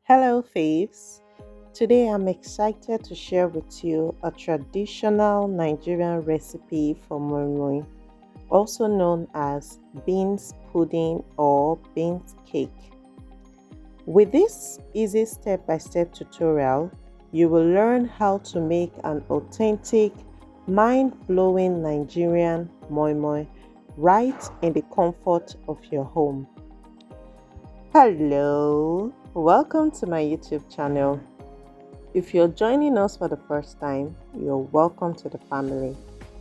Hello, faves. Today I'm excited to share with you a traditional Nigerian recipe for moi moi, also known as beans pudding or beans cake. With this easy step-by-step tutorial, you will learn how to make an authentic, mind-blowing Nigerian moi moi right in the comfort of your home. Hello, welcome to my YouTube channel. If you're joining us for the first time, you're welcome to the family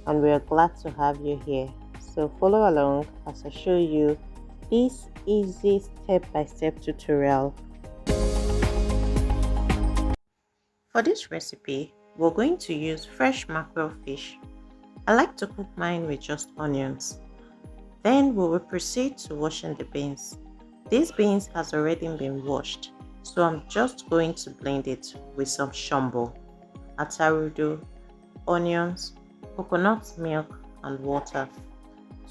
and we are glad to have you here. So follow along as I show you this easy step-by-step tutorial. For this recipe, we're going to use fresh mackerel fish. I like to cook mine with just onions. Then we will proceed to washing the beans. These beans has already been washed, so I'm just going to blend it with some shombo, atarudo, onions, coconut milk and water.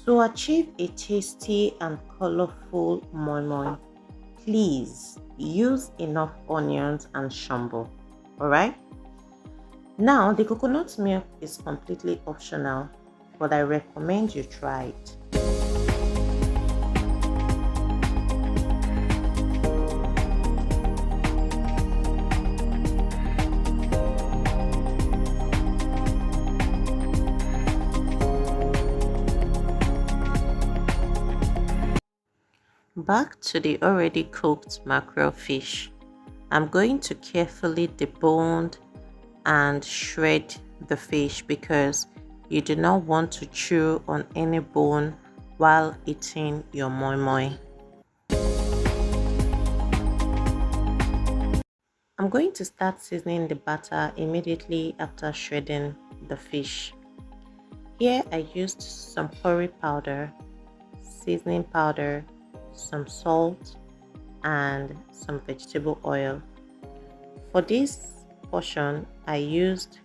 To achieve a tasty and colorful moi moi, please use enough onions and shombo. Alright? Now the coconut milk is completely optional, but I recommend you try it. Back to the already cooked mackerel fish. I'm going to carefully debone and shred the fish because you do not want to chew on any bone while eating your moi moi. I'm going to start seasoning the batter immediately after shredding the fish. Here I used some curry powder, seasoning powder, some salt and some vegetable oil. For this portion I used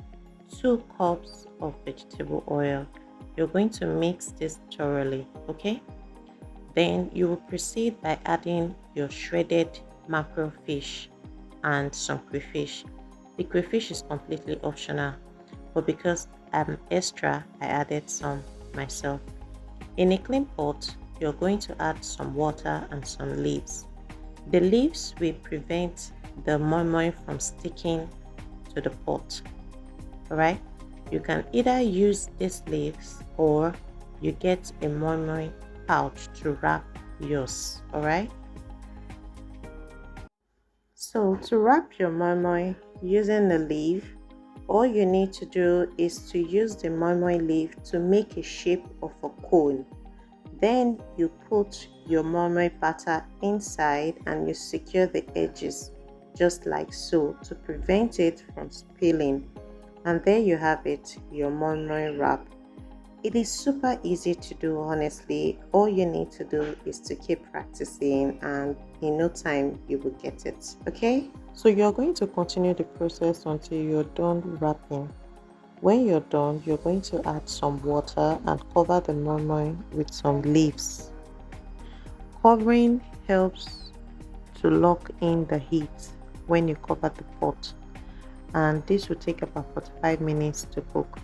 2 cups of vegetable oil. You're going to mix this thoroughly, okay? Then you will proceed by adding your shredded mackerel fish and some crayfish. The crayfish is completely optional, but because I'm extra I added some myself. In a clean pot, you're going to add some water and some leaves. The leaves will prevent the moi moi from sticking to the pot. Alright, you can either use these leaves or you get a moi moi pouch to wrap yours. Alright, so to wrap your moi moi using the leaf, all you need to do is to use the moi moi leaf to make a shape of a cone. Then you put your moi moi batter inside and you secure the edges just like so to prevent it from spilling. And there you have it, your moi moi wrap. It is super easy to do, honestly. All you need to do is to keep practicing and in no time you will get it, okay? So you're going to continue the process until you're done wrapping. When you're done, you're going to add some water and cover the moi moi with some leaves. Covering helps to lock in the heat when you cover the pot, and this will take about 45 minutes to cook.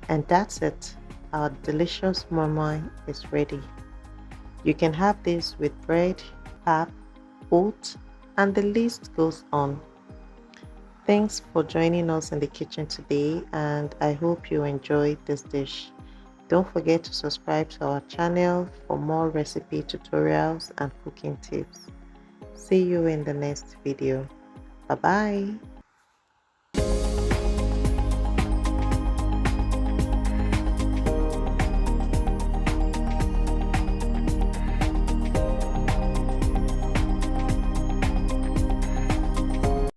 And that's it. Our delicious moi moi is ready. You can have this with bread, pap, oat, and the list goes on. Thanks for joining us in the kitchen today, and I hope you enjoyed this dish. Don't forget to subscribe to our channel for more recipe tutorials and cooking tips. See you in the next video. Bye bye.